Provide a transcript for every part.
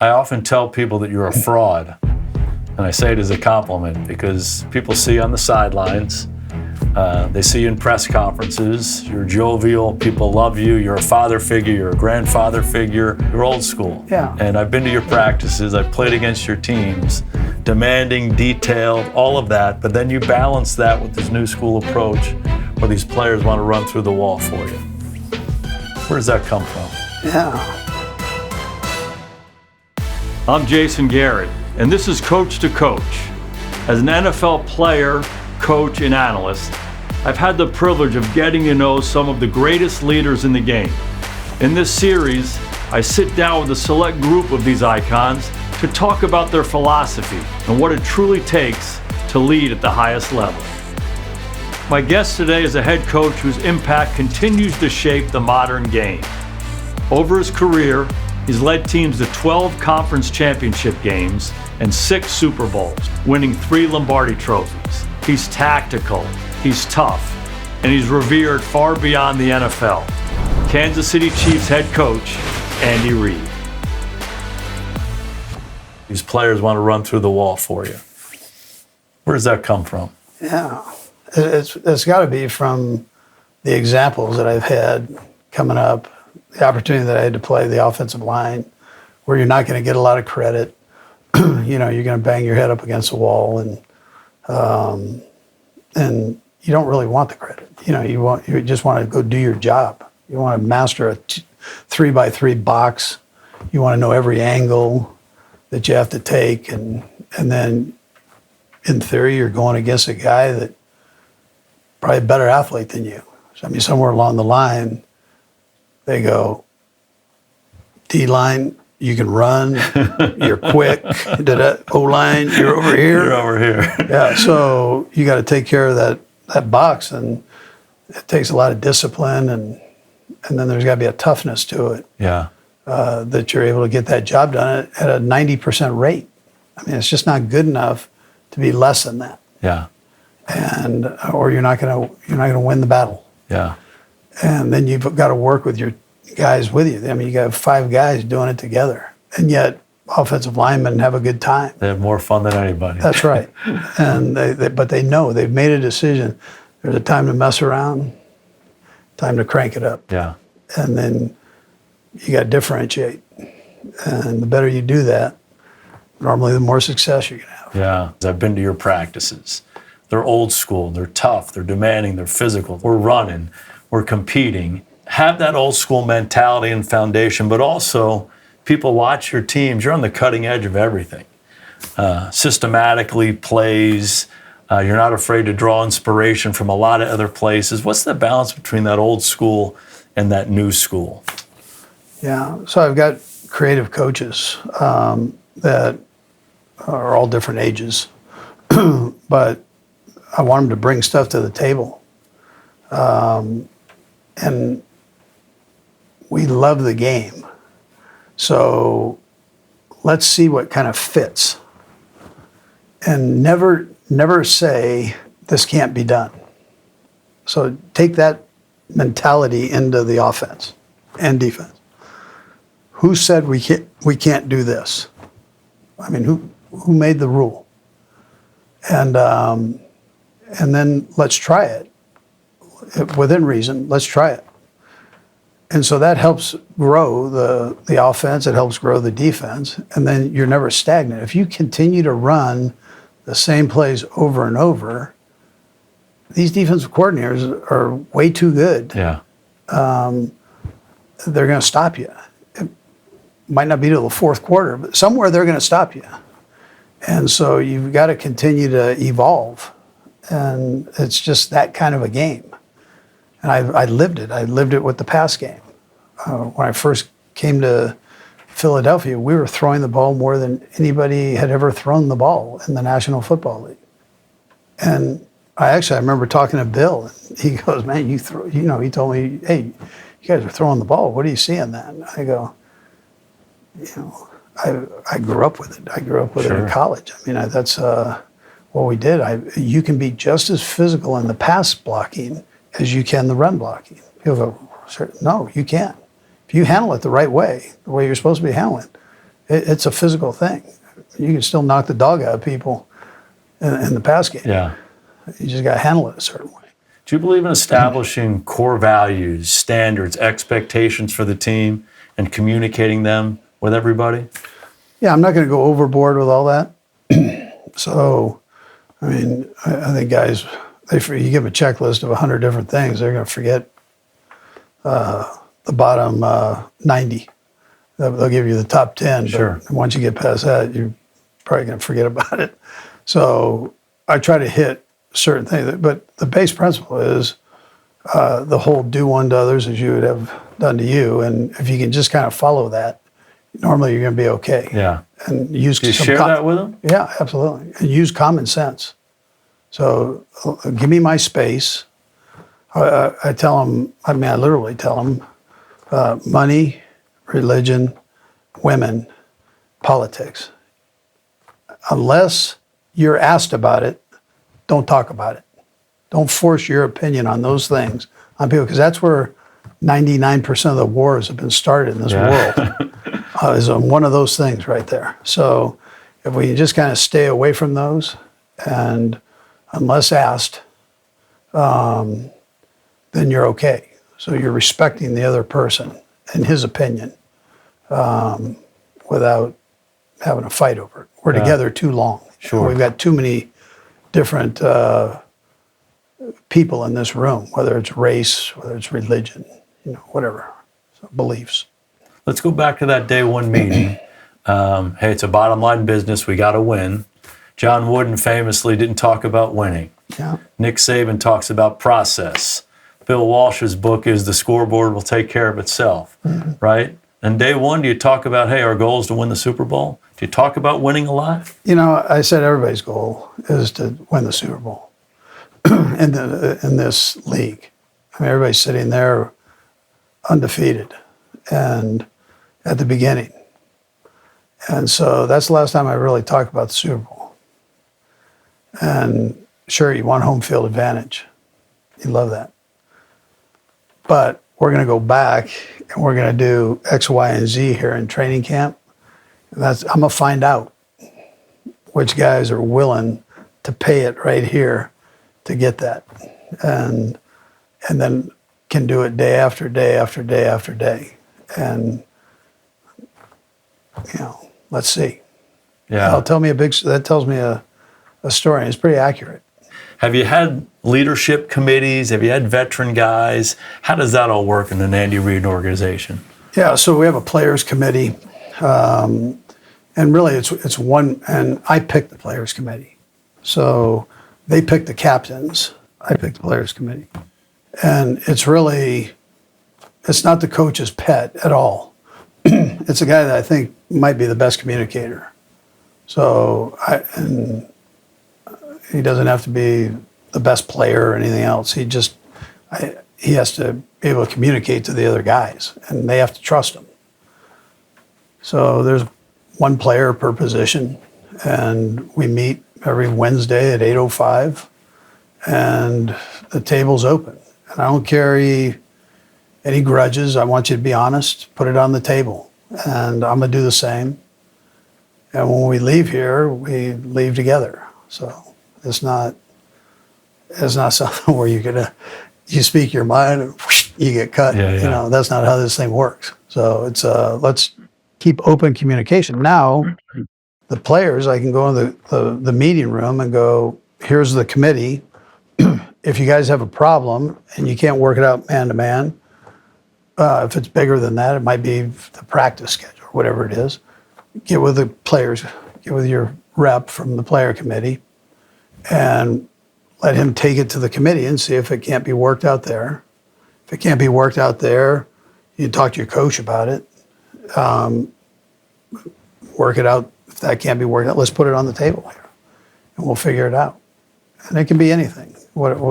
I often tell people that you're a fraud, and I say it as a compliment because people see you on the sidelines, they see you in press conferences, you're jovial, people love you, you're a father figure, you're a grandfather figure, you're old school. Yeah. And I've been to your practices, I've played against your teams, demanding, detailed, all of that, but then you balance that with this new school approach where these players want to run through the wall for you. Where does that come from? Yeah. I'm Jason Garrett, and this is Coach to Coach. As an NFL player, coach, and analyst, I've had the privilege of getting to know some of the greatest leaders in the game. In this series, I sit down with a select group of these icons to talk about their philosophy and what it truly takes to lead at the highest level. My guest today is a head coach whose impact continues to shape the modern game. Over his career, he's led teams to 12 conference championship games and 6 Super Bowls, winning 3 Lombardi trophies. He's tactical, he's tough, and he's revered far beyond the NFL. Kansas City Chiefs head coach, Andy Reid. These players want to run through the wall for you. Where does that come from? Yeah. It's got to be from the examples that I've had coming up, the opportunity that I had to play the offensive line, where you're not going to get a lot of credit. You're going to bang your head up against the wall, and you don't really want the credit. You just want to go do your job. You want to master a 3x3 box. You want to know every angle that you have to take, and then in theory you're going against a guy that probably a better athlete than you. So, somewhere along the line, they go, D-line, you can run, you're quick. O-line, you're over here. You're over here. Yeah, so you got to take care of that box, and it takes a lot of discipline, and then there's got to be a toughness to it. Yeah. That you're able to get that job done at a 90% rate. It's just not good enough to be less than that. Yeah. And or you're not gonna win the battle. Yeah. And then you've got to work with your guys with you. You got 5 guys doing it together, and yet offensive linemen have a good time. They have more fun than anybody. That's right. And but they know they've made a decision. There's a time to mess around, time to crank it up. Yeah. And then you got to differentiate. And the better you do that, normally the more success you're going to have. Yeah. I've been to your practices. They're old school, they're tough, they're demanding, they're physical. We're running, we're competing. Have that old school mentality and foundation, but also people watch your teams. You're on the cutting edge of everything. Systematically, plays. You're not afraid to draw inspiration from a lot of other places. What's the balance between that old school and that new school? Yeah, so I've got creative coaches that are all different ages, but I want them to bring stuff to the table. And we love the game. So let's see what kind of fits. And never say, this can't be done. So take that mentality into the offense and defense. Who said we can't do this? Who made the rule? And then let's try it. Within reason, let's try it. And so that helps grow the offense, it helps grow the defense, and then you're never stagnant. If you continue to run the same plays over and over, these defensive coordinators are way too good. Yeah. They're going to stop you. It might not be till the fourth quarter, but somewhere they're going to stop you. And so you've got to continue to evolve. And it's just that kind of a game. And I lived it. I lived it with the pass game. When I first came to Philadelphia, we were throwing the ball more than anybody had ever thrown the ball in the National Football League. And I remember talking to Bill, and he goes, man, he told me, hey, you guys are throwing the ball. What do you see in that? And I go, I grew up with it. I grew up with it in college. That's what we did. You can be just as physical in the pass blocking as you can the run blocking. People go, no, you can't. If you handle it the right way, the way you're supposed to be handling, It's a physical thing. You can still knock the dog out of people in the pass game. Yeah. You just got to handle it a certain way. Do you believe in establishing core values, standards, expectations for the team and communicating them with everybody? Yeah, I'm not going to go overboard with all that. So, I mean, I think guys, you give them a checklist of 100 different things, they're going to forget the bottom 90. They'll give you the top 10, Sure. But once you get past that, you're probably going to forget about it. So I try to hit certain things, but the base principle is the whole do unto others as you would have done to you. And if you can just kind of follow that, normally you're going to be okay. Yeah. And use Do you share that with them? Yeah, absolutely. And use common sense. So give me my space. I tell them, I literally tell them, money, religion, women, politics. Unless you're asked about it, don't talk about it. Don't force your opinion on those things on people, because that's where 99% of the wars have been started in this world. Is on one of those things right there. So if we just kind of stay away from those, and unless asked, then you're okay. So you're respecting the other person and his opinion without having a fight over it. We're together too long. Sure. We've got too many different people in this room, whether it's race, whether it's religion, whatever, so beliefs. Let's go back to that day one meeting. Hey, it's a bottom line business. We got to win. John Wooden famously didn't talk about winning. Yeah. Nick Saban talks about process. Bill Walsh's book is The Scoreboard Will Take Care of Itself, right? And day one, do you talk about, hey, our goal is to win the Super Bowl? Do you talk about winning a lot? I said everybody's goal is to win the Super Bowl in this league. Everybody's sitting there undefeated and at the beginning. And so that's the last time I really talked about the Super Bowl. And sure, you want home field advantage. You love that. But we're going to go back and we're going to do X, Y, and Z here in training camp. And I'm going to find out which guys are willing to pay it right here to get that. And then can do it day after day after day after day. And, let's see. Yeah. That tells me a story. It's pretty accurate. Have you had leadership committees? Have you had veteran guys? How does that all work in an Andy Reid organization? Yeah, so we have a players committee. And really it's one, and I pick the players committee. So they pick the captains. I pick the players committee. And it's not the coach's pet at all. It's a guy that I think might be the best communicator. So he doesn't have to be the best player or anything else. He has to be able to communicate to the other guys, and they have to trust him. So there's one player per position, and we meet every Wednesday at 8:05, and the table's open. And I don't carry any grudges. I want you to be honest, put it on the table, and I'm gonna do the same. And when we leave here, we leave together. So it's not something where you speak your mind and whoosh, you get cut. Yeah. That's not how this thing works. So it's let's keep open communication. Now, the players, I can go in the meeting room and go, here's the committee. If you guys have a problem and you can't work it out man to man, if it's bigger than that, it might be the practice schedule, whatever it is. Get with the players, get with your rep from the player committee, and let him take it to the committee and see if it can't be worked out there. If it can't be worked out there, you can talk to your coach about it. Work it out. If that can't be worked out, let's put it on the table here, and we'll figure it out. And it can be anything.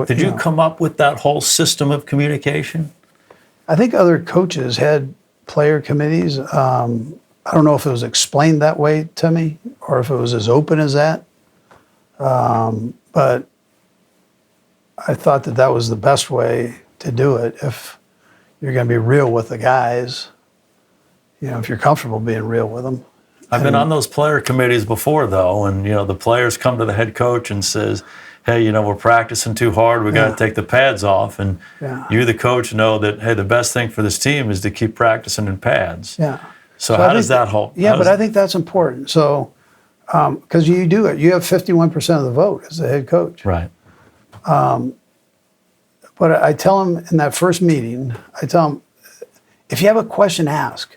Did you come up with that whole system of communication? I think other coaches had player committees. I don't know if it was explained that way to me or if it was as open as that. But I thought that was the best way to do it if you're going to be real with the guys, if you're comfortable being real with them. I've been on those player committees before, though, and the players come to the head coach and says, "Hey, we're practicing too hard. We got to take the pads off." And you, the coach, know that, hey, the best thing for this team is to keep practicing in pads. Yeah. So how does that help? Yeah, but I think that's important. So, because you do it, you have 51% of the vote as the head coach. Right. But I tell them in that first meeting, I tell them, if you have a question, ask.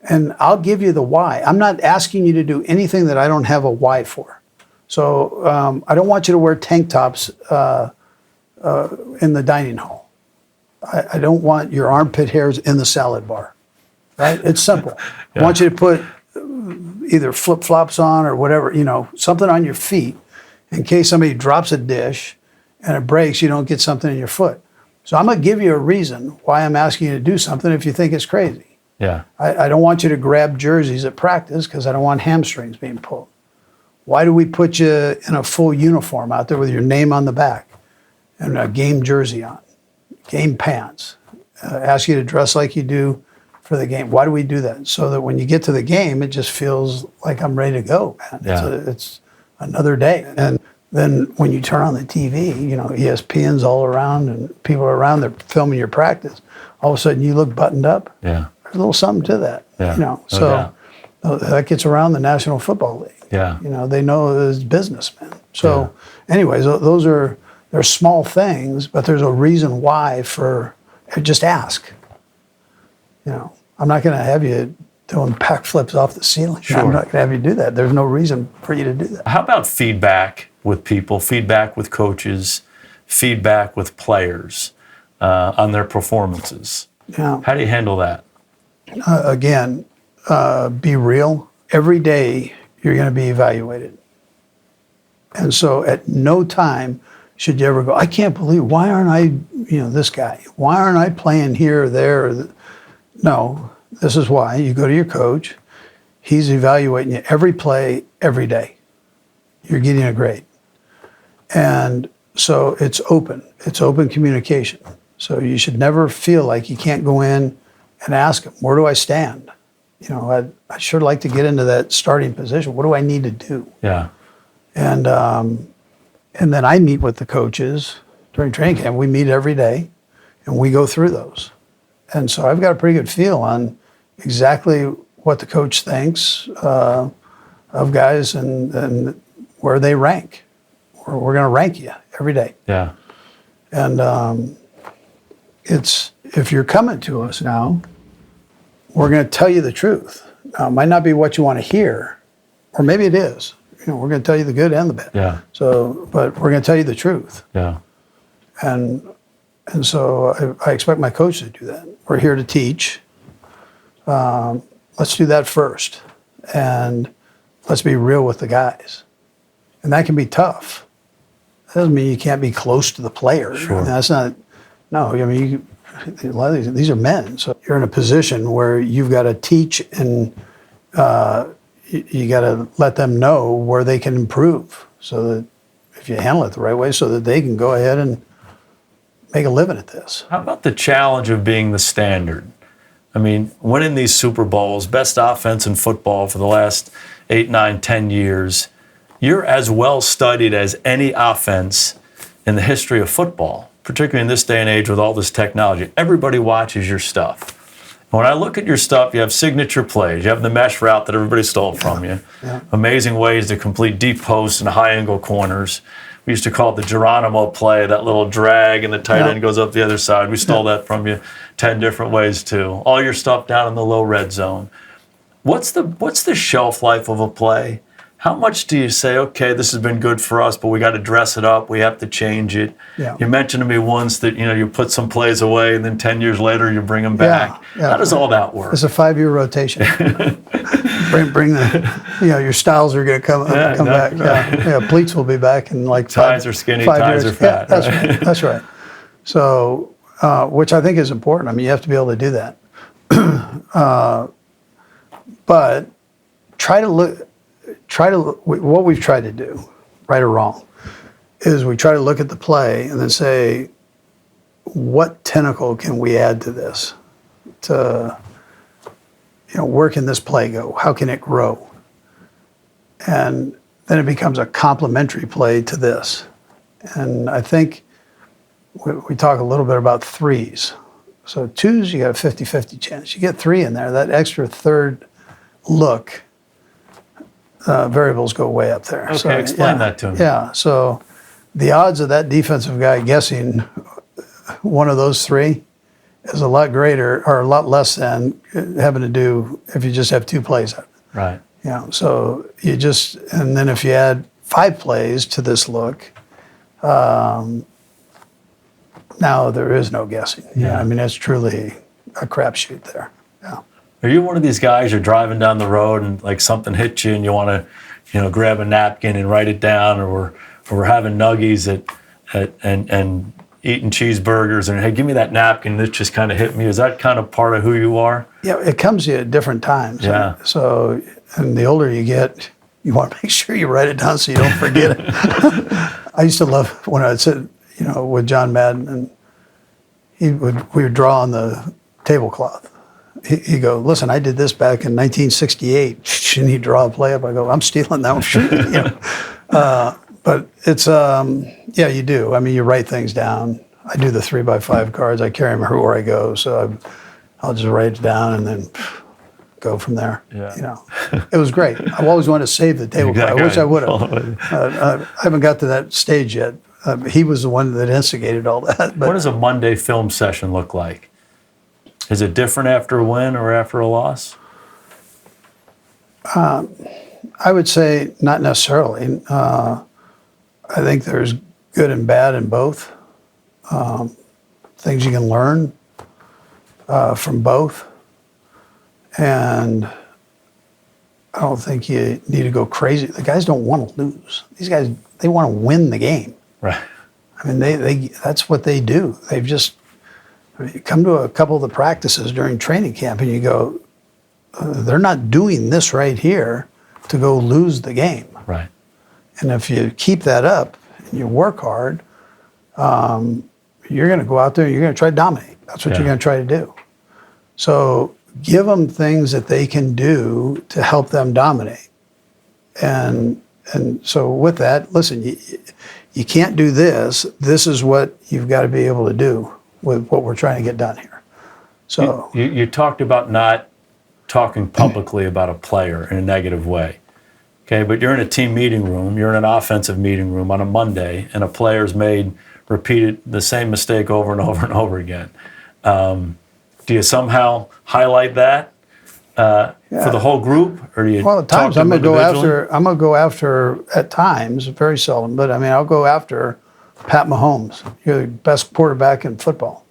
And I'll give you the why. I'm not asking you to do anything that I don't have a why for. So I don't want you to wear tank tops in the dining hall. I don't want your armpit hairs in the salad bar. Right? It's simple. I want you to put either flip-flops on or whatever, something on your feet in case somebody drops a dish and it breaks, you don't get something in your foot. So I'm going to give you a reason why I'm asking you to do something if you think it's crazy. Yeah. I don't want you to grab jerseys at practice because I don't want hamstrings being pulled. Why do we put you in a full uniform out there with your name on the back and a game jersey on, game pants? Ask you to dress like you do for the game. Why do we do that? So that when you get to the game, it just feels like I'm ready to go, man. Yeah. It's another day. And then when you turn on the TV, ESPN's all around and people are around, they're filming your practice. All of a sudden you look buttoned up. Yeah. There's a little something to that. Yeah. No So that gets around the National Football League. Yeah. They know it's business, man. So anyways, they're small things, but there's a reason why just ask. I'm not going to have you doing back flips off the ceiling. Sure. I'm not going to have you do that. There's no reason for you to do that. How about feedback with people, feedback with coaches, feedback with players on their performances? Yeah. How do you handle that? Again, be real. Every day you're going to be evaluated. And so at no time should you ever go, I can't believe, why aren't I, this guy? Why aren't I playing here or there? No, this is why. You go to your coach. He's evaluating you every play, every day. You're getting a grade. And so it's open. It's open communication. So you should never feel like you can't go in and ask him, where do I stand? I'd sure like to get into that starting position. What do I need to do? Yeah. And then I meet with the coaches during training camp. We meet every day, and we go through those. And so I've got a pretty good feel on exactly what the coach thinks of guys and where they rank. We're going to rank you every day. Yeah. And if you're coming to us now, we're going to tell you the truth. Now, it might not be what you want to hear, or maybe it is. We're going to tell you the good and the bad. Yeah. So, but we're going to tell you the truth. Yeah. And so I expect my coach to do that. We're here to teach. Let's do that first. And let's be real with the guys. And that can be tough. That doesn't mean you can't be close to the player. Sure. That's not, no, a lot of these are men. So you're in a position where you've got to teach and you got to let them know where they can improve so that if you handle it the right way so that they can go ahead and make a living at this. How about the challenge of being the standard? I mean, winning these Super Bowls, best offense in football for the last 8, 9, 10 years, you're as well studied as any offense in the history of football, particularly in this day and age with all this technology. Everybody watches your stuff. And when I look at your stuff, you have signature plays. You have the mesh route that everybody stole from you. Yeah. Amazing ways to complete deep posts and high-angle corners. We used to call it the Geronimo play, that little drag and the tight end goes up the other side. We stole that from you 10 different ways too. All your stuff down in the low red zone. What's the shelf life of a play? How much do you say, okay, this has been good for us, but we got to dress it up, we have to change it? Yeah. You mentioned to me once that you put some plays away and then 10 years later you bring them back. Yeah. How does all that work? It's a 5-year rotation. bring the, your styles are going to come back. Right. Yeah, pleats will be back in like ties are skinny, ties are fat. Yeah, that's right. That's right. So, which I think is important. I mean, you have to be able to do that. But what we've tried to do, right or wrong, is we try to look at the play and then say, what tentacle can we add to this? Where can this play go? How can it grow? And then it becomes a complementary play to this. And I think we talk a little bit about threes. So twos, you got a 50-50 chance. You get three in there, that extra third look, variables go way up there. Okay, so, explain that to me. Yeah, so the odds of that defensive guy guessing one of those three is a lot greater, or a lot less than having to do if you just have two plays out. Right. So you just, and then if you add 5 plays to this look, now there is no guessing. Yeah. I mean, it's truly a crapshoot there. Yeah. Are you one of these guys, you're driving down the road and like something hits you and you want to, grab a napkin and write it down, or we're having nuggies and eating cheeseburgers and, hey, give me that napkin, this just kind of hit me. Is that kind of part of who you are? Yeah, it comes to you at different times. Yeah. So, and the older you get, you want to make sure you write it down so you don't forget it. I used to love when I'd sit, with John Madden, and we would draw on the tablecloth. He'd go, listen, I did this back in 1968, and he'd draw a play up. I go, I'm stealing that one. But it's, you do. I mean, you write things down. I do the 3x5 cards. I carry them everywhere I go. So I'll just write it down and then go from there. Yeah. It was great. I've always wanted to save the tablecloth. I wish I would have. I haven't got to that stage yet. He was the one that instigated all that. But what does a Monday film session look like? Is it different after a win or after a loss? I would say not necessarily. I think there's good and bad in both. Things you can learn from both. And I don't think you need to go crazy. The guys don't want to lose. These guys, they want to win the game. Right. I mean, they that's what they do. They've just, you come to a couple of the practices during training camp and you go, they're not doing this right here to go lose the game. Right. And if you keep that up and you work hard, you're going to go out there and you're going to try to dominate. That's what you're going to try to do. So give them things that they can do to help them dominate. And so with that, listen, you can't do this. This is what you've got to be able to do with what we're trying to get done here. So you talked about not talking publicly about a player in a negative way. Okay, but you're in a team meeting room, you're in an offensive meeting room on a Monday, and a player's repeated the same mistake over and over and over again. Do you somehow highlight that for the whole group, or do you? Well, at times I'm gonna go after at times, very seldom, but I mean I'll go after Pat Mahomes. You're the best quarterback in football.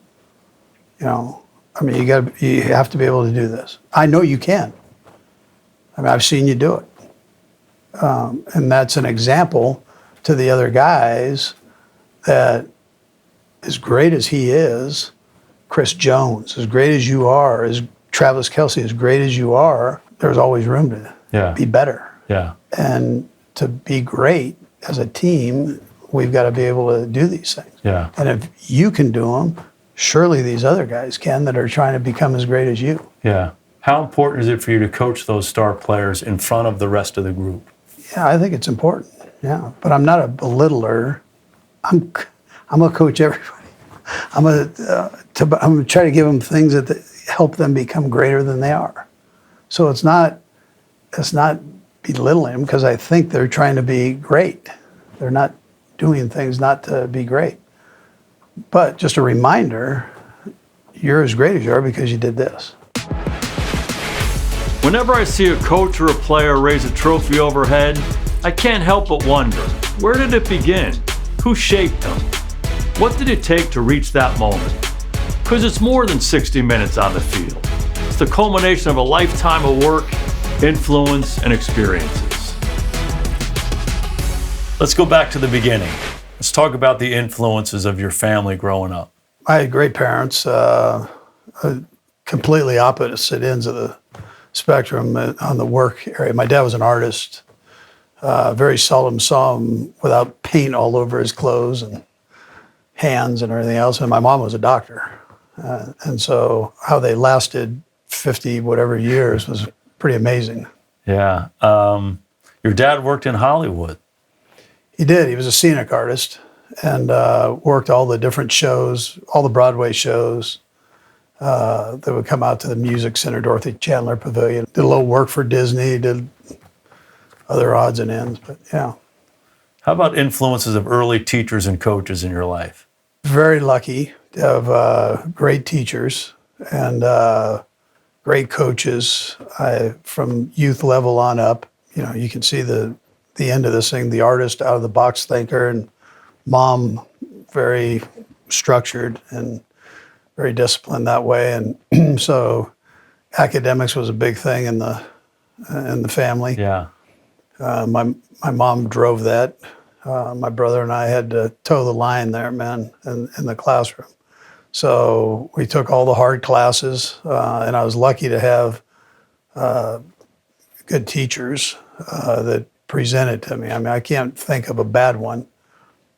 I mean you have to be able to do this. I know you can. I mean I've seen you do it. And that's an example to the other guys that as great as he is, Chris Jones, as great as you are, as Travis Kelce, as great as you are, there's always room to be better. Yeah. And to be great as a team, we've got to be able to do these things. Yeah. And if you can do them, surely these other guys can that are trying to become as great as you. Yeah. How important is it for you to coach those star players in front of the rest of the group? Yeah, I think it's important. Yeah, but I'm not a belittler. I'm gonna coach everybody. I'm gonna try to give them things that help them become greater than they are. So it's not belittling them because I think they're trying to be great. They're not doing things not to be great. But just a reminder, you're as great as you are because you did this. Whenever I see a coach or a player raise a trophy overhead, I can't help but wonder, where did it begin? Who shaped them? What did it take to reach that moment? Because it's more than 60 minutes on the field. It's the culmination of a lifetime of work, influence, and experiences. Let's go back to the beginning. Let's talk about the influences of your family growing up. I had great parents, completely opposite ends of the spectrum on the work area. My dad was an artist. Very seldom saw him without paint all over his clothes and hands and everything else. And my mom was a doctor. And so how they lasted 50 whatever years was pretty amazing. Yeah. Your dad worked in Hollywood. He did. He was a scenic artist and worked all the different shows, all the Broadway shows that would come out to the Music Center, Dorothy Chandler Pavilion. Did a little work for Disney, did other odds and ends, but yeah. How about influences of early teachers and coaches in your life? Very lucky to have great teachers and great coaches from youth level on up. You know, you can see the end of this thing, the artist out of the box thinker, and mom very structured and very disciplined that way. And so academics was a big thing in the family. Yeah. My mom drove that. My brother and I had to toe the line there, man, in the classroom. So we took all the hard classes, and I was lucky to have good teachers that presented to me. I mean, I can't think of a bad one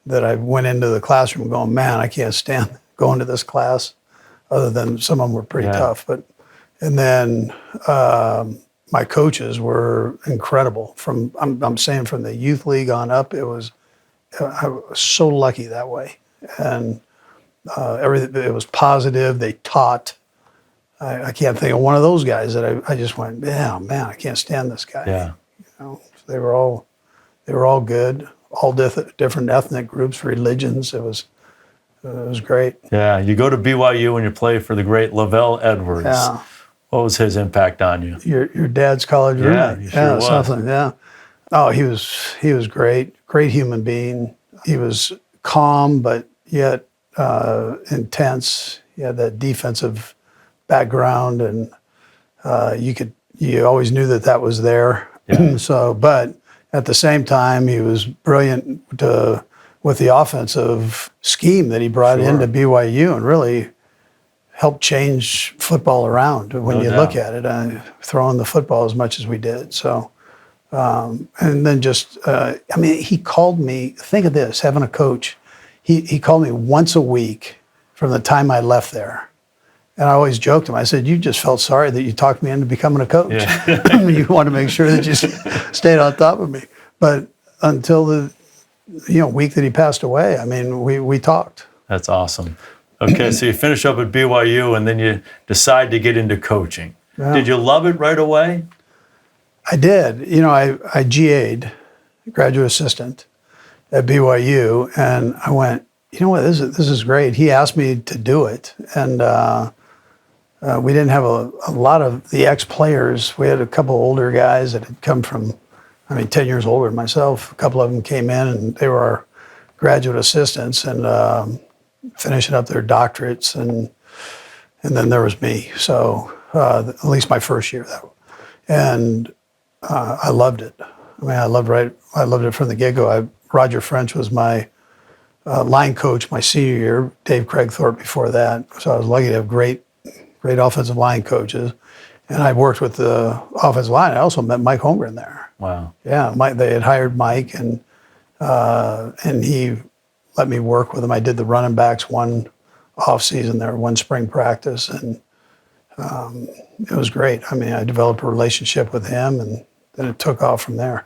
that I went into the classroom going, man, I can't stand going to this class, other than some of them were pretty tough. And then my coaches were incredible. I'm saying from the youth league on up, I was so lucky that way. And everything, it was positive. They taught. I can't think of one of those guys that I just went, yeah, man, I can't stand this guy. Yeah. You know, so they were all good, all different ethnic groups, religions. It was great. Yeah. You go to BYU and you play for the great Lavelle Edwards. Yeah. What was his impact on you? Your dad's college roommate. He sure was. Something. Yeah. Oh, he was great. Great human being. He was calm, but yet intense. He had that defensive background, and you always knew that was there. Yeah. So, but at the same time, he was brilliant with the offensive scheme that he brought into BYU, and really helped change football around when you look at it, throwing the football as much as we did. So, and then just, I mean, he called me, think of this, having a coach, he called me once a week from the time I left there. And I always joked him. I said, you just felt sorry that you talked me into becoming a coach. Yeah. You want to make sure that you stayed on top of me. But until the week that he passed away, I mean, we talked. That's awesome. Okay, so you finish up at BYU and then you decide to get into coaching. Yeah. Did you love it right away? I did. You know, I GA'd, graduate assistant at BYU, and I went, you know what, this is great. He asked me to do it, and we didn't have a lot of the ex-players. We had a couple older guys that had come from, 10 years older than myself. A couple of them came in, and they were our graduate assistants, and finishing up their doctorates, and then there was me. So at least my first year, and I loved it. I mean, I loved it from the get-go. Roger French was my line coach my senior year. Dave Craigthorpe before that. So I was lucky to have great offensive line coaches, and I worked with the offensive line. I also met Mike Holmgren there. Wow. Yeah, they had hired Mike, and he let me work with him. I did the running backs one off season there, one spring practice, and it was great. I mean, I developed a relationship with him, and then it took off from there.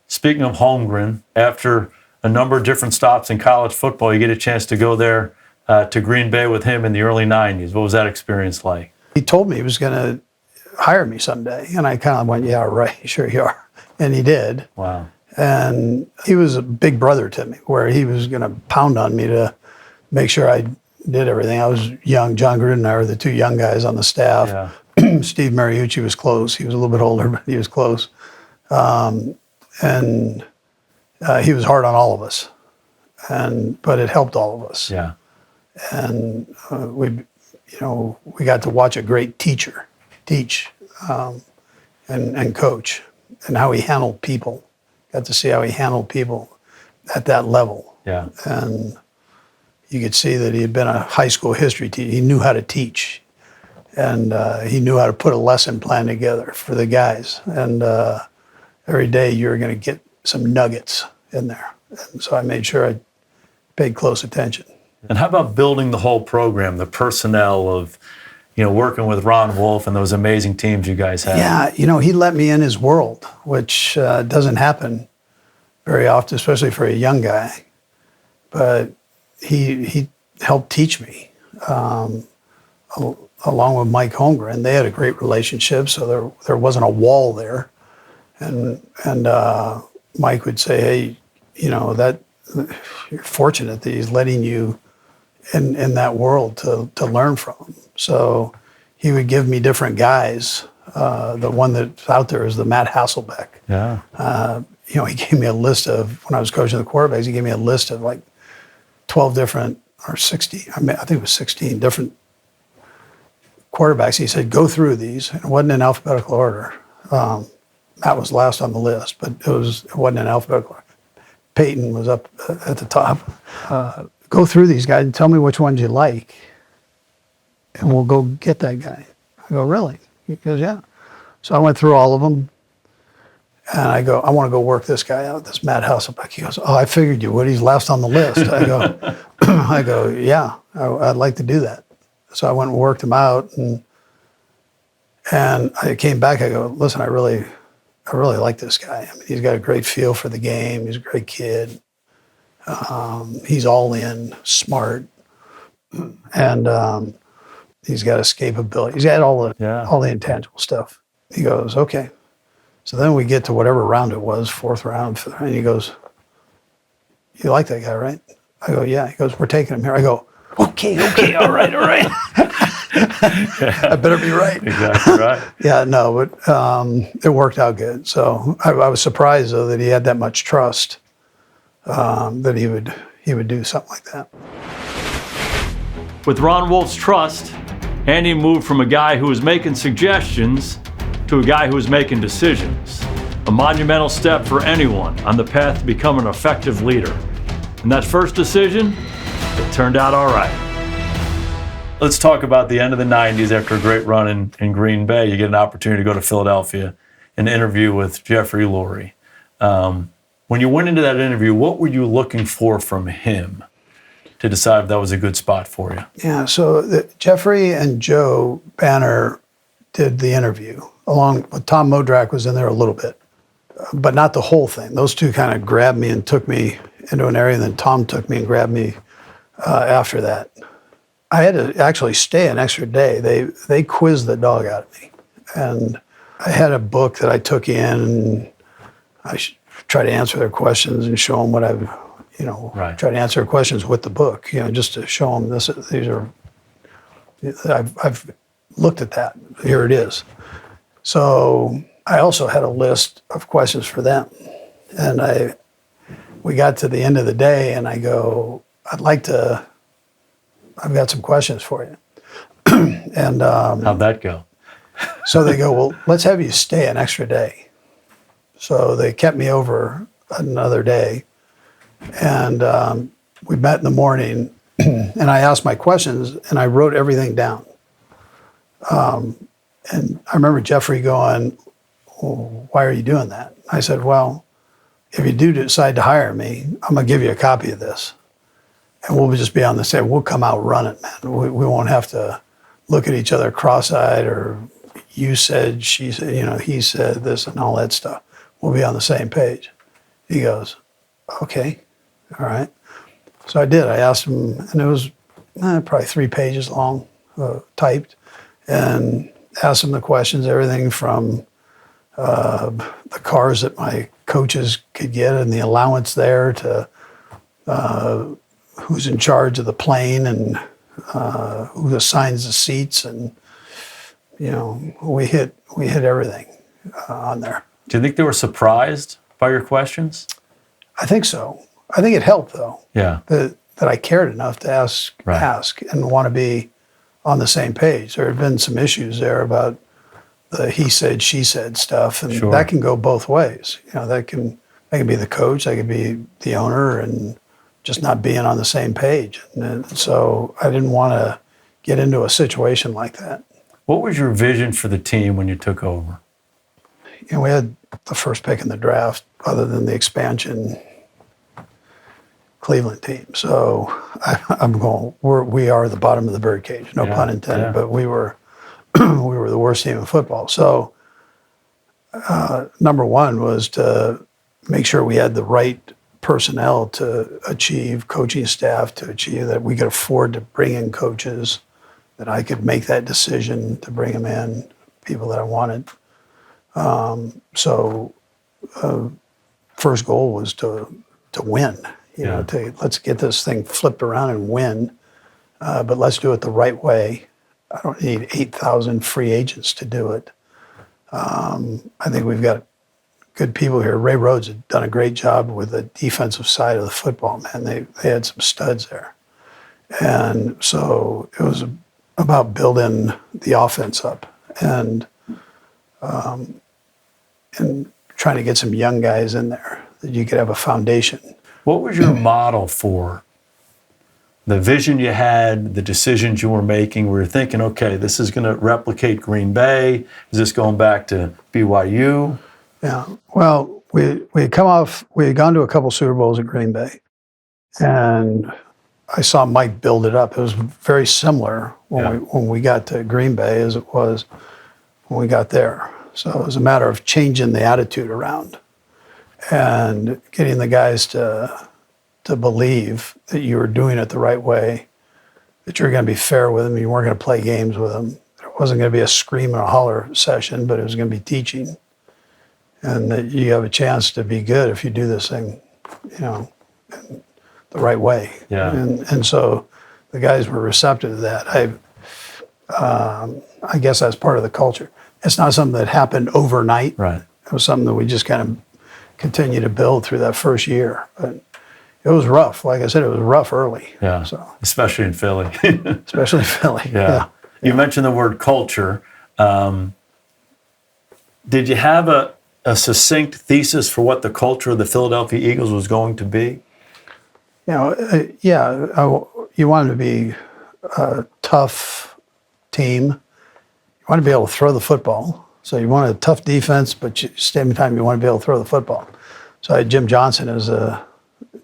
Speaking of Holmgren, after a number of different stops in college football, you get a chance to go there to Green Bay with him in the early 90s. What was that experience like? He told me he was going to hire me someday, and I kind of went, yeah, right, sure you are. And he did. Wow. And he was a big brother to me, where he was going to pound on me to make sure I did everything. I was young. John Gruden and I were the two young guys on the staff. Yeah. Steve Mariucci was close. He was a little bit older, but he was close. And he was hard on all of us, but it helped all of us. Yeah. And we got to watch a great teacher teach and coach, and how he handled people. Got to see how he handled people at that level. Yeah. And you could see that he had been a high school history teacher. He knew how to teach, and he knew how to put a lesson plan together for the guys. And every day you were going to get some nuggets in there. And so I made sure I paid close attention. And how about building the whole program, the personnel of working with Ron Wolf and those amazing teams you guys had. Yeah, he let me in his world, which doesn't happen very often, especially for a young guy. But he helped teach me, along with Mike Holmgren. They had a great relationship, so there wasn't a wall there. And Mike would say, hey, that you're fortunate that he's letting you in that world to learn from. So he would give me different guys. The one that's out there is the Matt Hasselbeck. Yeah. He gave me a list of, when I was coaching the quarterbacks, he gave me a list of like 12 different, or 60, I think it was 16 different quarterbacks. He said, go through these. It wasn't in alphabetical order. Matt was last on the list, but it wasn't in alphabetical order. Peyton was up at the top. Go through these guys and tell me which ones you like, and we'll go get that guy. I go, really? He goes, yeah. So I went through all of them, and I go, I want to go work this guy out, this Matt Hasselbeck. He goes, oh, I figured you would. He's last on the list. I go, yeah, I'd like to do that. So I went and worked him out, and I came back. I go, listen, I really like this guy. I mean, he's got a great feel for the game. He's a great kid. He's all in, smart, and he's got escapability. He's got all the intangible stuff. He goes, okay. So then we get to whatever round it was, fourth round, and he goes, you like that guy, right? I go, yeah. He goes, we're taking him here. I go, okay, all right. I better be right. Exactly right. Yeah, no, but it worked out good. So I was surprised, though, that he had that much trust, that he would do something like that. With Ron Wolf's trust, Andy moved from a guy who was making suggestions to a guy who was making decisions. A monumental step for anyone on the path to become an effective leader. And that first decision, it turned out all right. Let's talk about the end of the 90s. After a great run in Green Bay, you get an opportunity to go to Philadelphia and interview with Jeffrey Lurie. When you went into that interview, what were you looking for from him to decide if that was a good spot for you? Yeah, so Jeffrey and Joe Banner did the interview, along with Tom Modrak was in there a little bit, but not the whole thing. Those two kind of grabbed me and took me into an area, and then Tom took me and grabbed me after that. I had to actually stay an extra day. They quizzed the dog out of me. And I had a book that I took in, and I try to answer their questions and show them what I've, try to answer their questions with the book, just to show them these are, I've looked at that. Here it is. So I also had a list of questions for them. And we got to the end of the day, and I go, I've got some questions for you. And how'd that go? So they go, well, let's have you stay an extra day. So they kept me over another day, and we met in the morning, and I asked my questions, and I wrote everything down. And I remember Jeffrey going, well, why are you doing that? I said, well, if you do decide to hire me, I'm going to give you a copy of this. And we'll just be on the same, we'll come out running, man. We won't have to look at each other cross-eyed or you said, she said, he said this and all that stuff. We'll be on the same page. He goes, okay, all right. So I did. I asked him, and it was probably 3 pages long, typed, and asked him the questions, everything from the cars that my coaches could get and the allowance there to who's in charge of the plane and who assigns the seats, and we hit everything on there. Do you think they were surprised by your questions? I think so. I think it helped, though. Yeah. That I cared enough to ask and want to be on the same page. There had been some issues there about the he said, she said stuff, and that can go both ways. That can be the coach, that could be the owner, and just not being on the same page. And so I didn't want to get into a situation like that. What was your vision for the team when you took over? We had the first pick in the draft, other than the expansion Cleveland team. So I'm going, we are the bottom of the birdcage, no pun intended, but we were we were the worst team in football. So number one was to make sure we had the right personnel to achieve, coaching staff to achieve, that we could afford to bring in coaches, that I could make that decision to bring them in, people that I wanted. So first goal was to win, let's get this thing flipped around and win, but let's do it the right way. I don't need 8,000 free agents to do it. I think we've got good people here. Ray Rhodes had done a great job with the defensive side of the football, man. They had some studs there. And so it was about building the offense up and trying to get some young guys in there that you could have a foundation. What was your model for the vision you had, the decisions you were making? Were you thinking, okay, this is going to replicate Green Bay? Is this going back to BYU? Yeah. Well, we had gone to a couple Super Bowls at Green Bay, and I saw Mike build it up. It was very similar when we got to Green Bay as it was when we got there. So it was a matter of changing the attitude around and getting the guys to believe that you were doing it the right way, that you were going to be fair with them, you weren't going to play games with them. There wasn't going to be a scream and a holler session, but it was going to be teaching. And that you have a chance to be good if you do this thing, the right way. Yeah. And so the guys were receptive to that. I guess that's part of the culture. It's not something that happened overnight. Right. It was something that we just kind of continued to build through that first year. But it was rough. Like I said, it was rough early. Yeah. So especially in Philly. especially in Philly. Yeah. You mentioned the word culture. Did you have a succinct thesis for what the culture of the Philadelphia Eagles was going to be? You wanted to be a tough team. You want to be able to throw the football. So you wanted a tough defense, but at the same time, you want to be able to throw the football. So I had Jim Johnson as a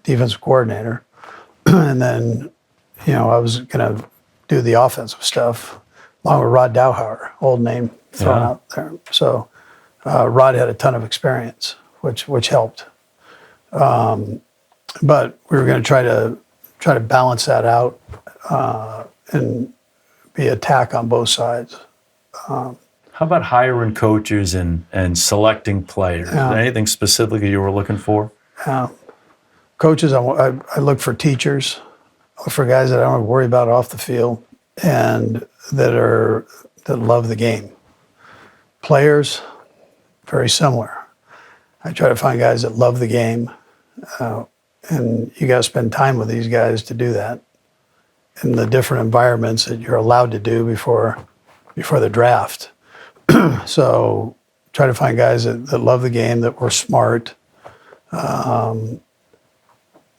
defensive coordinator. And then, I was going to do the offensive stuff along with Rod Dowhauer, old name thrown out there. So Rod had a ton of experience, which helped. But we were going to try to balance that out and be attack on both sides. How about hiring coaches and selecting players? Anything specifically you were looking for? Coaches, I look for teachers. I look for guys that I don't have to worry about off the field and that love the game. Players, very similar. I try to find guys that love the game, and you got to spend time with these guys to do that in the different environments that you're allowed to do before the draft. So try to find guys that love the game, that were smart, and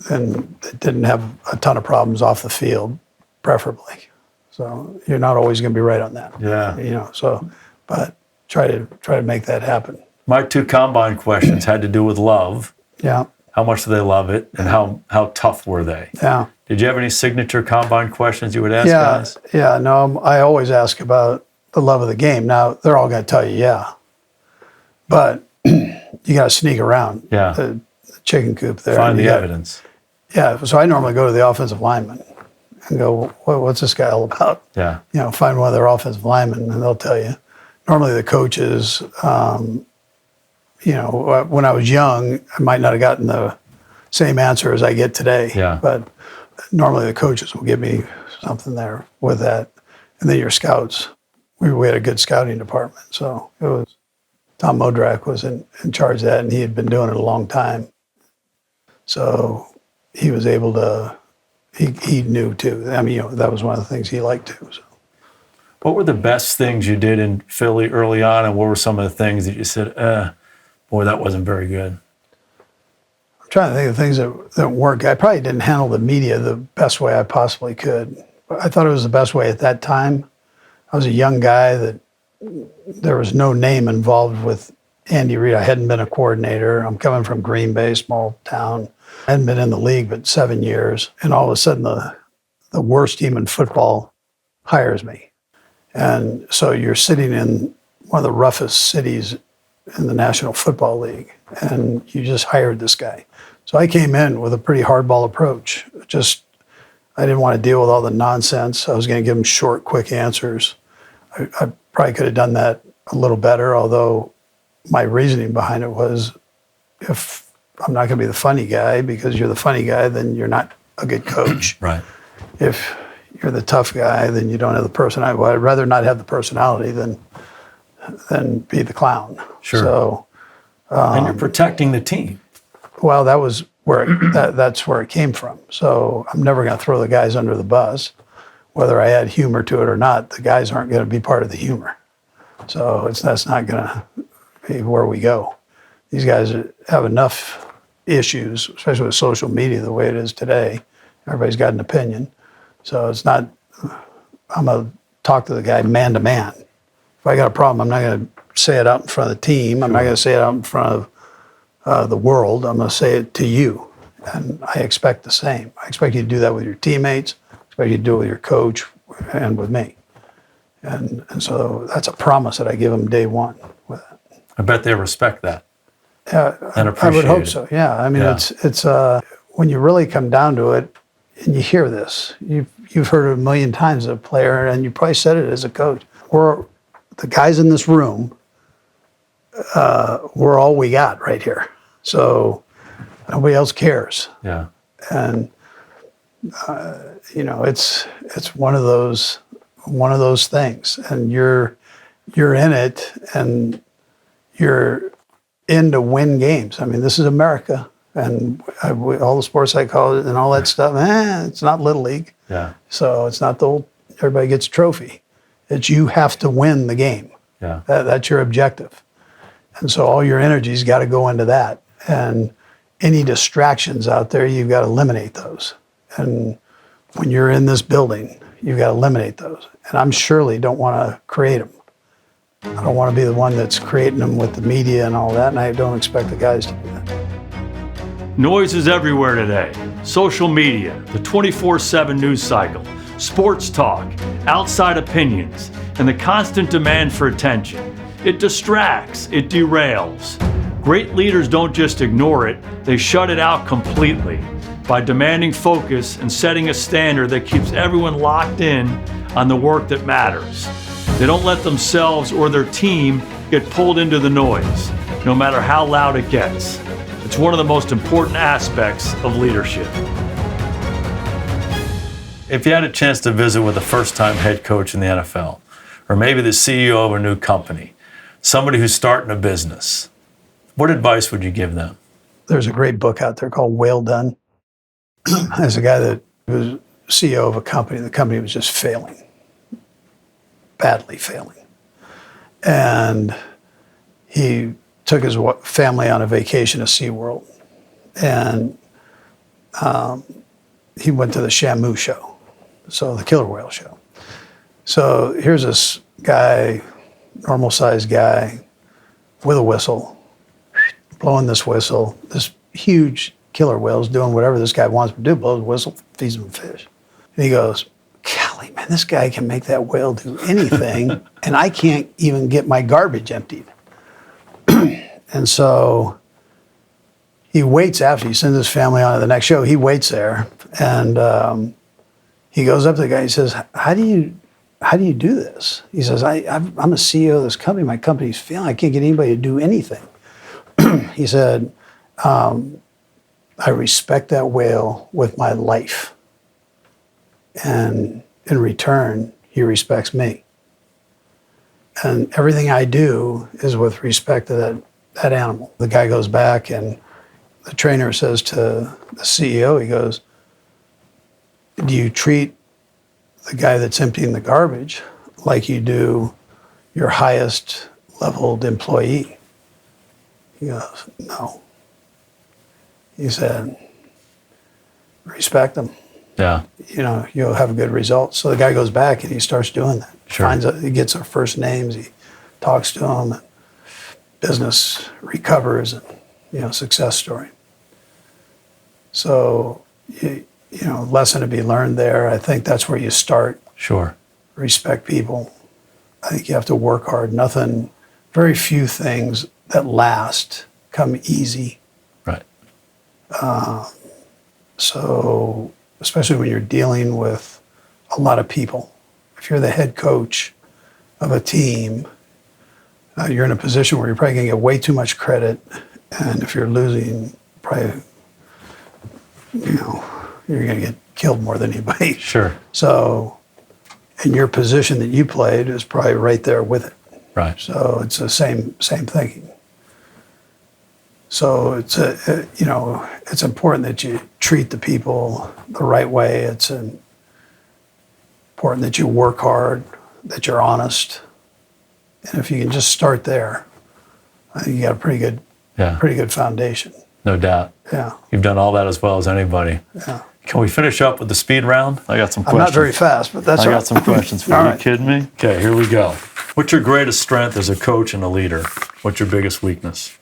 that didn't have a ton of problems off the field, preferably. So you're not always going to be right on that. Yeah. But try to make that happen. My 2 combine questions had to do with love. Yeah. How much do they love it, and how tough were they? Yeah. Did you have any signature combine questions you would ask guys? Yeah. No, I always ask about the love of the game. Now they're all going to tell you, yeah, but you got to sneak around the chicken coop there. Find the evidence. Yeah. So I normally go to the offensive lineman and go, what's this guy all about? Yeah. Find one of their offensive linemen, and they'll tell you. Normally the coaches, when I was young, I might not have gotten the same answer as I get today. Yeah. But normally the coaches will give me something there with that. And then your scouts. We had a good scouting department. So it was, Tom Modrak was in charge of that, and he had been doing it a long time. So he was able to, he knew too. I mean, that was one of the things he liked too. So. What were the best things you did in Philly early on, and what were some of the things that you said, boy, that wasn't very good? I'm trying to think of things that weren't good. I probably didn't handle the media the best way I possibly could. I thought it was the best way at that time. I was a young guy that there was no name involved with Andy Reid. I hadn't been a coordinator. I'm coming from Green Bay, small town. I hadn't been in the league but 7 years. And all of a sudden the worst team in football hires me. And so you're sitting in one of the roughest cities in the National Football League, and you just hired this guy. So I came in with a pretty hardball approach. I didn't want to deal with all the nonsense. I was going to give him short, quick answers. I probably could have done that a little better, although my reasoning behind it was, if I'm not going to be the funny guy because you're the funny guy, then you're not a good coach. Right. If you're the tough guy, then you don't have the personality. Well, I'd rather not have the personality than be the clown. Sure. So, and you're protecting the team. well, that was where that's where it came from. So I'm never going to throw the guys under the bus, whether I add humor to it or not. The guys aren't going to be part of the humor. So that's not going to be where we go. These guys have enough issues, especially with social media the way it is today. Everybody's got an opinion. So it's not, I'm going to talk to the guy man to man. If I got a problem, I'm not going to say it out in front of the team. I'm not going to say it out in front of the world. I'm going to say it to you. And I expect the same. I expect you to do that with your teammates. I expect you to do it with your coach and with me. And so that's a promise that I give them day one with it. I bet they respect that. And I appreciate would hope it. so. Yeah. I mean, Yeah. it's when you really come down to it, and you hear this, you've heard it a million times as a player, and you probably said it as a coach. We're the guys in this room. We're all we got right here. So nobody else cares. Yeah. And it's one of those things, and you're in it, and you're in to win games. I mean, this is America, and all the sports psychology and all that stuff. It's not Little League. Yeah. So it's not the old everybody gets a trophy. It's you have to win the game. Yeah. That's your objective, and so all your energy's got to go into that. And any distractions out there, you've got to eliminate those. And when you're in this building, you've got to eliminate those. And I'm surely don't want to create them. I don't want to be the one that's creating them with the media and all that, and I don't expect the guys to do that. Noise is everywhere today. Social media, the 24/7 news cycle, sports talk, outside opinions, and the constant demand for attention. It distracts, it derails. Great leaders don't just ignore it, they shut it out completely by demanding focus and setting a standard that keeps everyone locked in on the work that matters. They don't let themselves or their team get pulled into the noise, no matter how loud it gets. It's one of the most important aspects of leadership. If you had a chance to visit with a first-time head coach in the NFL, or maybe the CEO of a new company, somebody who's starting a business, what advice would you give them? There's a great book out there called Whale Done. There's a guy that was CEO of a company. The company was just failing, badly failing. And he took his family on a vacation to SeaWorld. And he went to the Shamu show, so the killer whale show. So here's this guy, normal-sized guy, with a whistle, blowing this whistle. This huge killer whale's doing whatever this guy wants to do, blows the whistle, feeds him fish. And he goes, golly, man, this guy can make that whale do anything, and I can't even get my garbage emptied. And so he waits after he sends his family on to the next show. He waits there, and he goes up to the guy. He says, "How do you do this?" He says, I'm a CEO of this company. My company's failing. I can't get anybody to do anything. He said, I respect that whale with my life. And in return, he respects me. And everything I do is with respect to that animal. The guy goes back, and the trainer says to the CEO, he goes, do you treat the guy that's emptying the garbage like you do your highest leveled employee? He goes, no. He said, respect them. Yeah. You'll have a good result. So the guy goes back and he starts doing that. Sure. He gets their first names, he talks to them, and business recovers, and, success story. So, lesson to be learned there. I think that's where you start. Sure. Respect people, I think you have to work hard. Very few things that last come easy. Right. So, especially when you're dealing with a lot of people, if you're the head coach of a team, you're in a position where you're probably going to get way too much credit. And if you're losing, probably, you're going to get killed more than anybody. Sure. So, in your position that you played is probably right there with it. Right. So it's the same thinking. So it's important that you treat the people the right way. It's important that you work hard, that you're honest, and if you can just start there, I think you got a pretty good foundation. No doubt. Yeah. You've done all that as well as anybody. Yeah. Can we finish up with the speed round? I got some questions. I'm not very fast, but that's all right. I got some questions for you. Are you kidding me? Okay, here we go. What's your greatest strength as a coach and a leader? What's your biggest weakness?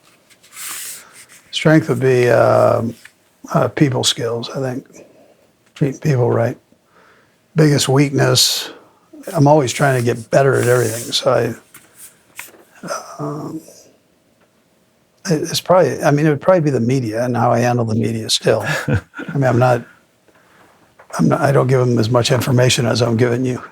Strength would be people skills, I think. Treating people right. Biggest weakness, I'm always trying to get better at everything. So it would probably be the media and how I handle the media still. I mean, I don't give them as much information as I'm giving you.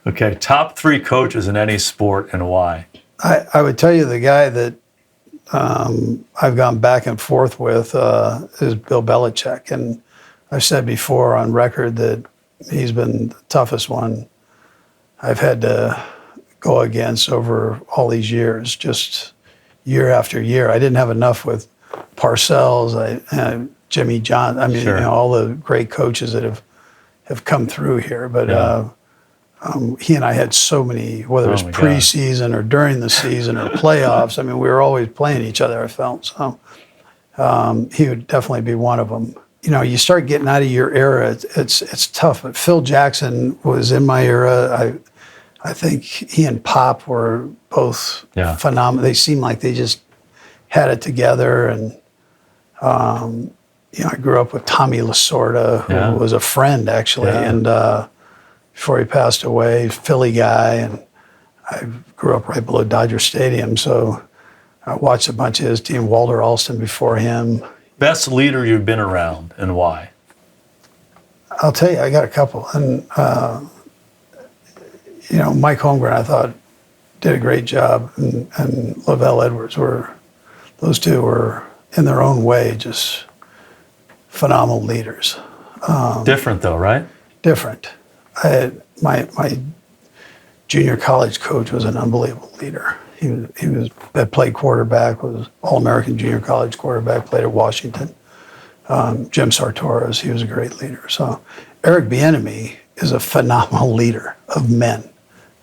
Okay, top 3 coaches in any sport and why? I would tell you the guy that I've gone back and forth with is Bill Belichick. And I've said before on record that he's been the toughest one I've had to go against over all these years, just year after year. I didn't have enough with Parcells, Jimmy John. I mean, sure. All the great coaches that have come through here. But he and I had so many, whether it was preseason or during the season or playoffs. I mean, we were always playing each other, I felt. So he would definitely be one of them. You start getting out of your era, it's tough. But Phil Jackson was in my era. I think he and Pop were both phenomenal. They seemed like they just had it together. And I grew up with Tommy Lasorda, who was a friend actually, and before he passed away, Philly guy, and I grew up right below Dodger Stadium, so I watched a bunch of his team. Walter Alston before him. Best leader you've been around and why? I'll tell you, I got a couple, and Mike Holmgren, I thought, did a great job, and Lavelle Edwards those two were in their own way just phenomenal leaders. Different though, right? Different. My junior college coach was an unbelievable leader. He had played quarterback, was All-American junior college quarterback, played at Washington. Jim Sartoris, he was a great leader. So Eric Bieniemy is a phenomenal leader of men.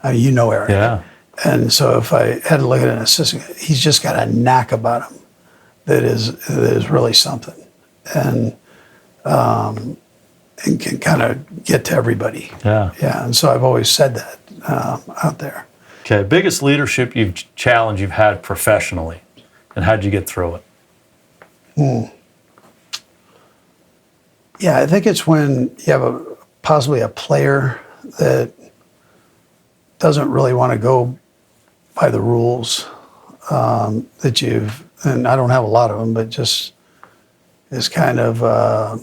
I mean, Eric. Yeah. And so if I had to look at an assistant, he's just got a knack about him that is really something. And can kind of get to everybody. Yeah. Yeah. And so I've always said that out there. Okay. Biggest leadership challenge you've had professionally, and how'd you get through it? Yeah, I think it's when you have possibly a player that doesn't really want to go by the rules and I don't have a lot of them, but just is kind of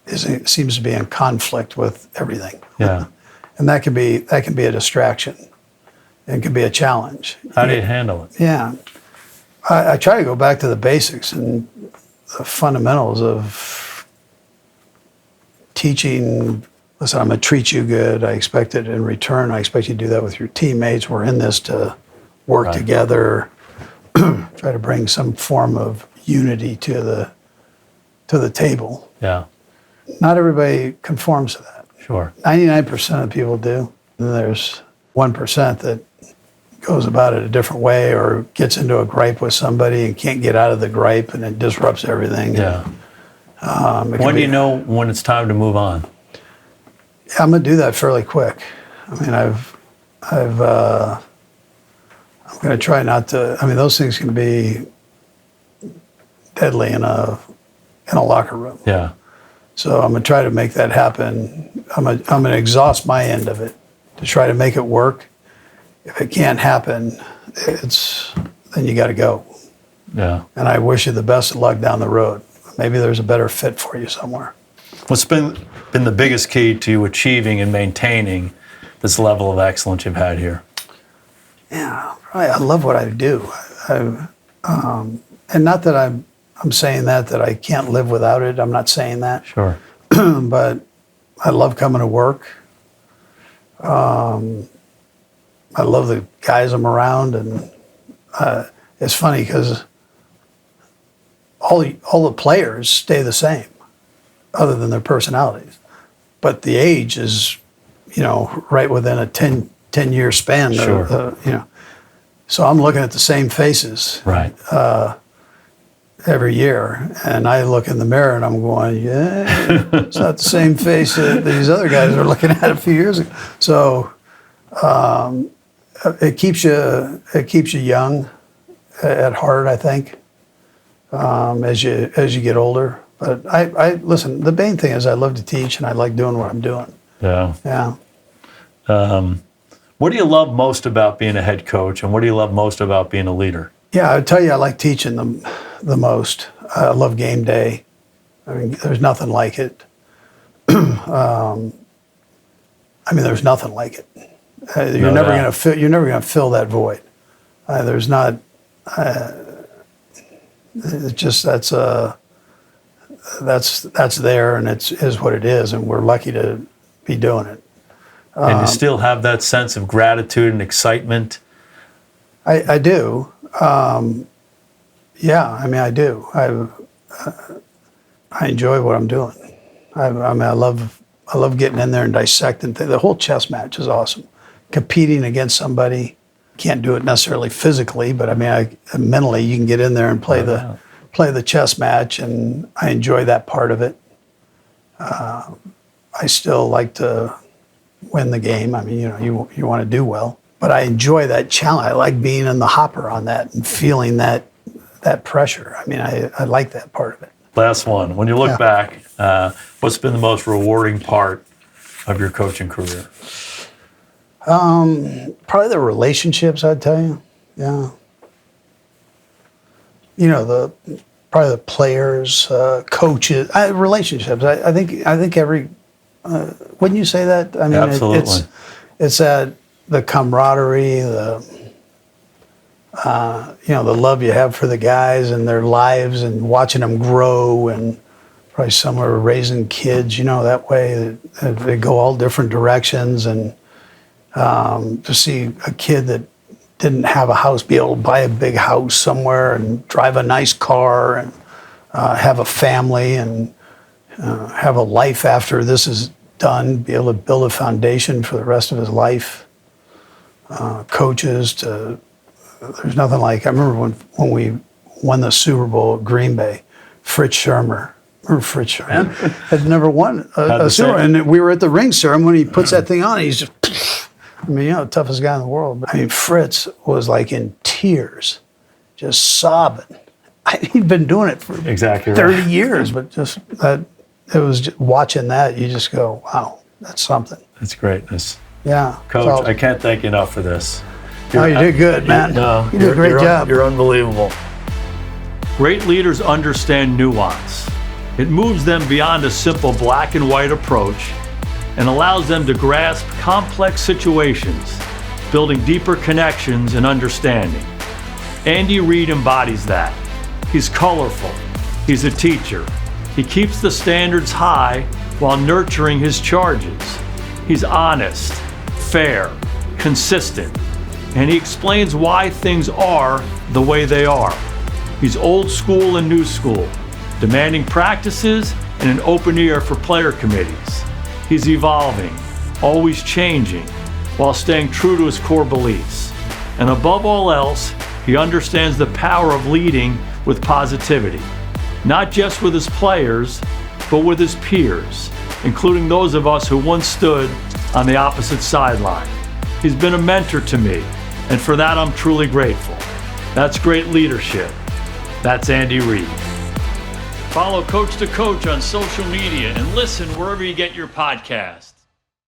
seems to be in conflict with everything. Yeah. And that can be a distraction. It can be a challenge. How do you handle it? Yeah. I try to go back to the basics and the fundamentals of teaching. Listen, I'm going to treat you good. I expect it in return. I expect you to do that with your teammates. We're in this to work together, try to bring some form of unity to the table. Yeah. Not everybody conforms to that. Sure. 99% of people do. And there's 1% that goes about it a different way or gets into a gripe with somebody and can't get out of the gripe and it disrupts everything. Yeah. When do you know when it's time to move on? I'm going to do that fairly quick. I mean, I'm going to try not to. I mean, those things can be deadly in a locker room. Yeah. So I'm going to try to make that happen. I'm going to exhaust my end of it to try to make it work. If it can't happen, then you got to go. Yeah. And I wish you the best of luck down the road. Maybe there's a better fit for you somewhere. What's been the biggest key to you achieving and maintaining this level of excellence you've had here? Yeah, I love what I do. And not that I'm saying that I can't live without it. I'm not saying that. Sure. But I love coming to work. I love the guys I'm around, and it's funny because all the players stay the same, other than their personalities. But the age is, right within a 10-year span. Sure. So I'm looking at the same faces. Right. Every year, and I look in the mirror and I'm going, yeah, it's not the same face that these other guys were looking at a few years ago. So it keeps you young at heart, I think, as you get older. But I listen. The main thing is I love to teach and I like doing what I'm doing. Yeah. Yeah. What do you love most about being a head coach, and what do you love most about being a leader? Yeah, I'd tell you I like teaching them the most. I love game day. I mean, there's nothing like it. There's nothing like it. You're never going to fill that void. There's not. It's just that's there, and it is what it is, and we're lucky to be doing it. And you still have that sense of gratitude and excitement? I do. Yeah, I do. I enjoy what I'm doing. I love getting in there and dissecting things. The whole chess match is awesome. Competing against somebody, can't do it necessarily physically, but mentally you can get in there and play the chess match, and I enjoy that part of it. I still like to win the game. You want to do well. But I enjoy that challenge. I like being in the hopper on that and feeling that pressure. I like that part of it. Last one. When you look back, what's been the most rewarding part of your coaching career? Probably the relationships, I'd tell you. Yeah. Probably the players, coaches, relationships. I think every. Wouldn't you say that? Absolutely. It's that. The camaraderie, the love you have for the guys and their lives, and watching them grow, and probably some are raising kids, that way they go all different directions, and to see a kid that didn't have a house be able to buy a big house somewhere and drive a nice car and have a family and have a life after this is done, be able to build a foundation for the rest of his life. Coaches there's nothing like. I remember when we won the Super Bowl at Green Bay, Fritz Shermer. Remember Fritz Shermer had never won a Super Bowl, and we were at the ring ceremony. He puts that thing on, he's just, toughest guy in the world. But, Fritz was like in tears, just sobbing. He'd been doing it for exactly 30 years, but just that it was just, watching that, you just go, wow, that's something. That's greatness. Yeah. Coach, I can't thank you enough for this. You did good, man. You did a great job. You're unbelievable. Great leaders understand nuance. It moves them beyond a simple black and white approach and allows them to grasp complex situations, building deeper connections and understanding. Andy Reid embodies that. He's colorful. He's a teacher. He keeps the standards high while nurturing his charges. He's honest, fair, consistent, and he explains why things are the way they are. He's old school and new school, demanding practices and an open ear for player committees. He's evolving, always changing, while staying true to his core beliefs. And above all else, he understands the power of leading with positivity, not just with his players, but with his peers, including those of us who once stood on the opposite sideline. He's been a mentor to me, and for that I'm truly grateful. That's great leadership. That's Andy Reid. Follow Coach to Coach on social media and listen wherever you get your podcast.